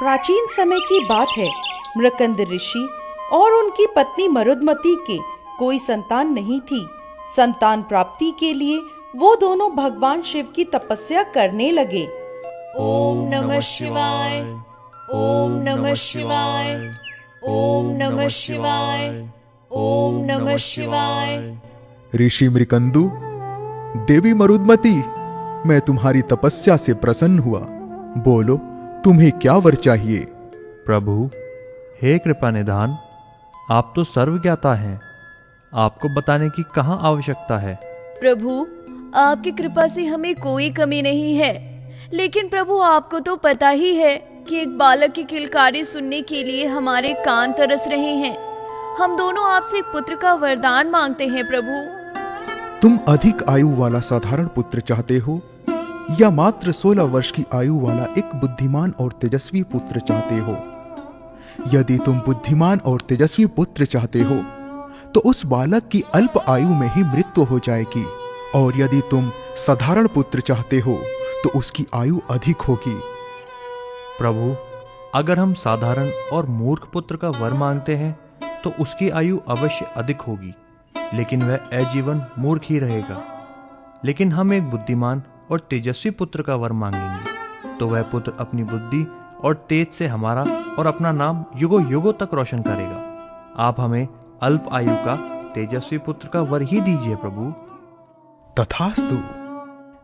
प्राचीन समय की बात है। मृकंद ऋषि और उनकी पत्नी मरुदमती के कोई संतान नहीं थी। संतान प्राप्ति के लिए वो दोनों भगवान शिव की तपस्या करने लगे। ओम नमः शिवाय, ओम नमः शिवाय, ओम नमः शिवाय, ओम नमः शिवाय। ऋषि मृकंदु, देवी मरुदमती, मैं तुम्हारी तपस्या से प्रसन्न हुआ। बोलो, तुम्हें क्या वर चाहिए? प्रभु, हे कृपा निधान, आप तो सर्वज्ञाता हैं, आपको बताने की कहाँ आवश्यकता है। प्रभु, आपकी कृपा से हमें कोई कमी नहीं है, लेकिन प्रभु आपको तो पता ही है कि एक बालक की किलकारी सुनने के लिए हमारे कान तरस रहे हैं। हम दोनों आपसे एक पुत्र का वरदान मांगते हैं प्रभु। तुम अधिक आयु वाला साधारण पुत्र चाहते हो या मात्र 16 वर्ष की आयु वाला एक बुद्धिमान और तेजस्वी पुत्र चाहते हो? यदि तुम बुद्धिमान और तेजस्वी पुत्र चाहते हो तो उस बालक की अल्प आयु में ही मृत्यु हो जाएगी, और यदि तुम साधारण पुत्र चाहते हो तो उसकी आयु अधिक होगी। प्रभु, अगर हम साधारण और मूर्ख पुत्र का वर मांगते हैं तो उसकी आयु अवश्य अधिक होगी, लेकिन वह आजीवन मूर्ख ही रहेगा। लेकिन हम एक बुद्धिमान और तेजस्वी पुत्र का वर मांगेंगे तो वह पुत्र अपनी बुद्धि और तेज से हमारा और अपना नाम युगों युगों तक रोशन करेगा। आप हमें अल्प आयु का तेजस्वी पुत्र का वर ही दीजिए प्रभु। तथास्तु।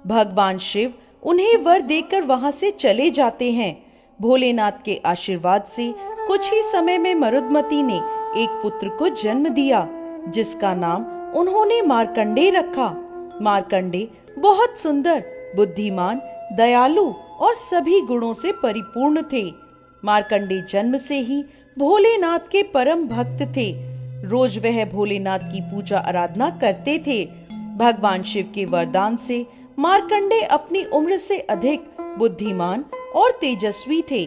भगवान शिव उन्हें वर देकर वहां से चले जाते हैं। भोलेनाथ के आशीर्वाद से कुछ ही समय में मरुदमती ने एक पुत्र को जन्म दिया, जिसका नाम उन्होंने मार्कंडे रखा। मार्कंडे बहुत सुंदर, बुद्धिमान, दयालु और सभी गुणों से परिपूर्ण थे। मार्कंडे जन्म से ही भोलेनाथ के परम भक्त थे। रोज वह भोलेनाथ की पूजा आराधना करते थे। भगवान शिव के वरदान से मार्कंडे अपनी उम्र से अधिक बुद्धिमान और तेजस्वी थे।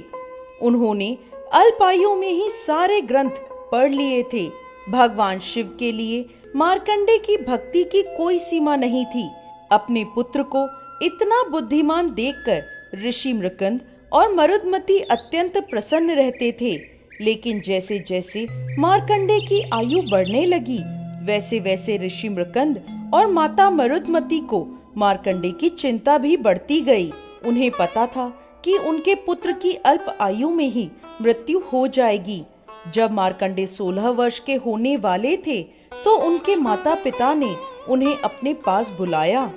उन्होंने अल्पायु में ही सारे ग्रंथ पढ़ लिए थे। भगवान शिव के लिए मार्कंडे की भक्ति की कोई सीमा नहीं थी। अपने पुत्र को इतना बुद्धिमान देखकर ऋषि मृकंद और मरुदमती अत्यंत प्रसन्न रहते थे। लेकिन जैसे जैसे मार्कंडे की आयु बढ़ने लगी, वैसे वैसे ऋषि मृकंद और माता मरुदमती को मार्कंडे की चिंता भी बढ़ती गई। उन्हें पता था कि उनके पुत्र की अल्प आयु में ही मृत्यु हो जाएगी। जब मार्कंडे 16 वर्ष के होने वाले थे तो उनके माता पिता ने उन्हें अपने पास बुलाया।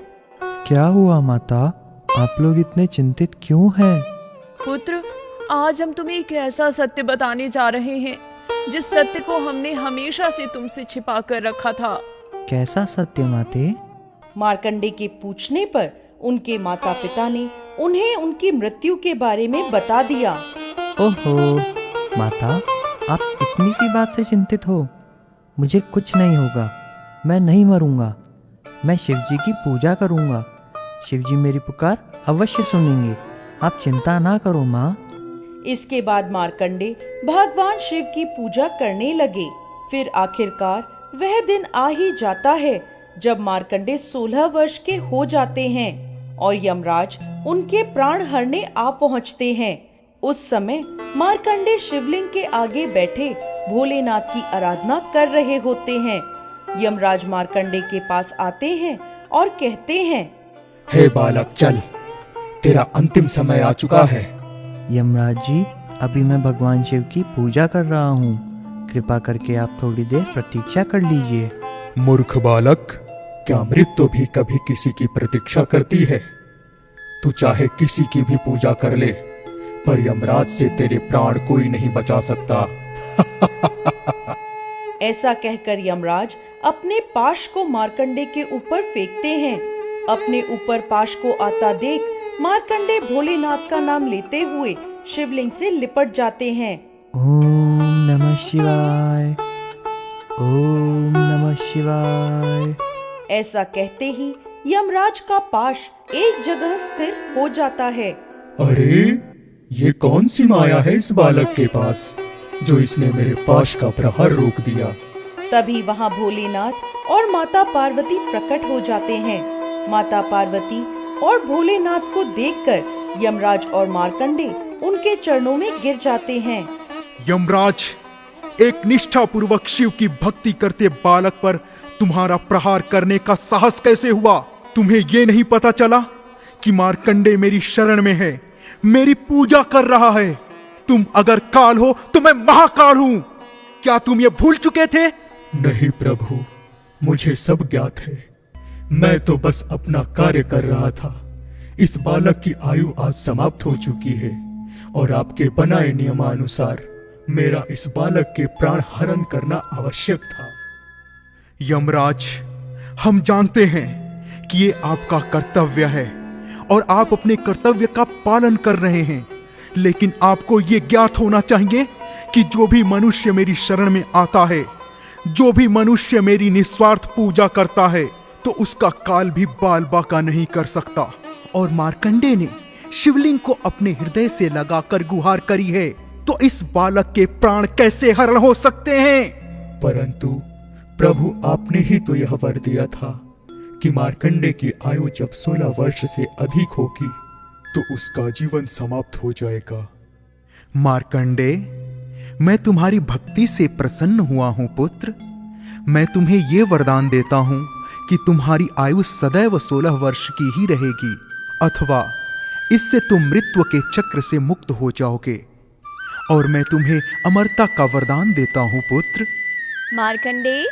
क्या हुआ माता, आप लोग इतने चिंतित क्यों हैं? पुत्र, आज हम तुम्हें एक ऐसा सत्य बताने जा रहे हैं जिस सत्य को हमने हमेशा से तुमसे छिपा कर रखा था। कैसा सत्य माते? मार्कंडे के पूछने पर उनके माता पिता ने उन्हें उनकी मृत्यु के बारे में बता दिया। ओहो माता, आप इतनी सी बात से चिंतित हो? मुझे कुछ नहीं होगा, मैं नहीं मरूंगा। मैं शिवजी की पूजा करूंगा। शिवजी मेरी पुकार अवश्य सुनेंगे, आप चिंता ना करो माँ। इसके बाद मार्कंडे भगवान शिव की पूजा करने लगे। फिर आखिरकार वह दिन आ ही जाता है जब मार्कंडे 16 वर्ष के हो जाते हैं और यमराज उनके प्राण हरने आ पहुँचते हैं। उस समय मार्कंडे शिवलिंग के आगे बैठे भोलेनाथ की आराधना कर रहे होते हैं। यमराज मार्कंडे के पास आते हैं और कहते हैं, हे बालक, चल, तेरा अंतिम समय आ चुका है। यमराज जी, अभी मैं भगवान शिव की पूजा कर रहा हूँ, कृपा करके आप थोड़ी देर प्रतीक्षा कर लीजिए। मूर्ख बालक, क्या मृत्यु भी कभी किसी की प्रतीक्षा करती है? तू चाहे किसी की भी पूजा कर ले, पर यमराज से तेरे प्राण कोई नहीं बचा सकता। ऐसा कहकर यमराज अपने पाश को मार्कंडे के ऊपर फेंकते हैं। अपने ऊपर पाश को आता देख मार्कंडे भोलेनाथ का नाम लेते हुए शिवलिंग से लिपट जाते हैं। ओम नमः शिवाय, ओम नमः शिवाय। ऐसा कहते ही यमराज का पाश एक जगह स्थिर हो जाता है। अरे, ये कौन सी माया है इस बालक के पास जो इसने मेरे पाश का प्रहार रोक दिया? तभी वहाँ भोलेनाथ और माता पार्वती प्रकट हो जाते हैं। माता पार्वती और भोलेनाथ को देखकर यमराज और मार्कंडे उनके चरणों में गिर जाते हैं। यमराज, एक निष्ठापूर्वक शिव की भक्ति करते बालक पर तुम्हारा प्रहार करने का साहस कैसे हुआ? तुम्हें ये नहीं पता चला कि मार्कंडे मेरी शरण में है, मेरी पूजा कर रहा है। तुम अगर काल हो तो मैं महाकाल हूं। क्या तुम ये भूल चुके थे? नहीं प्रभु, मुझे सब ज्ञात है। मैं तो बस अपना कार्य कर रहा था। इस बालक की आयु आज समाप्त हो चुकी है और आपके बनाए नियमानुसार मेरा इस बालक के प्राण हरण करना आवश्यक था। यमराज, हम जानते हैं कि ये आपका कर्तव्य है और आप अपने कर्तव्य का पालन कर रहे हैं, लेकिन आपको ये ज्ञात होना चाहिए कि जो भी मनुष्य मेरी शरण में आता है, जो भी मनुष्य मेरी निस्वार्थ पूजा करता है, तो उसका काल भी बाल बाका नहीं कर सकता। और मार्कंडे ने शिवलिंग को अपने हृदय से लगाकर गुहार करी है, तो इस बालक के प्राण कैसे हरण हो सकते हैं? परंतु प्रभु, आपने ही तो यह वर दिया था कि मार्कंडे की आयु जब 16 वर्ष से अधिक होगी तो उसका जीवन समाप्त हो जाएगा। मार्कंडे, मैं तुम्हारी भक्ति से प्रसन्न हुआ हूं पुत्र। मैं तुम्हें यह वरदान देता हूं कि तुम्हारी आयु सदैव 16 वर्ष की ही रहेगी, अथवा इससे तुम मृत्यु के चक्र से मुक्त हो जाओगे। और मैं तुम्हें अमरता का वरदान देता हूं पुत्र। मार्कंडे,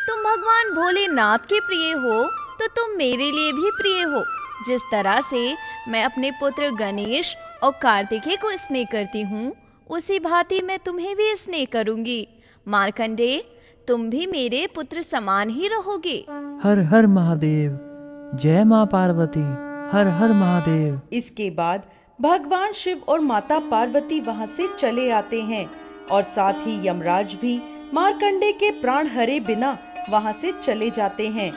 तुम भगवान भोलेनाथ के प्रिय हो तो तुम मेरे लिए भी प्रिय हो। जिस तरह से मैं अपने पुत्र गणेश और कार्तिकेय को स्नेह करती हूँ, उसी भांति मैं तुम्हें भी स्नेह करूंगी। मार्कंडे, तुम भी मेरे पुत्र समान ही रहोगे। हर हर महादेव, जय माँ पार्वती, हर हर महादेव। इसके बाद भगवान शिव और माता पार्वती वहां से चले आते हैं और साथ ही यमराज भी मार्कंडे के प्राण हरे बिना वहां से चले जाते हैं।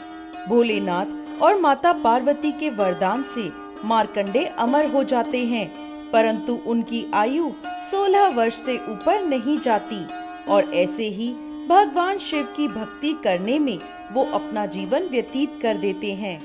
भोलेनाथ और माता पार्वती के वरदान से मार्कंडे अमर हो जाते हैं, परंतु उनकी आयु 16 वर्ष से ऊपर नहीं जाती और ऐसे ही भगवान शिव की भक्ति करने में वो अपना जीवन व्यतीत कर देते हैं।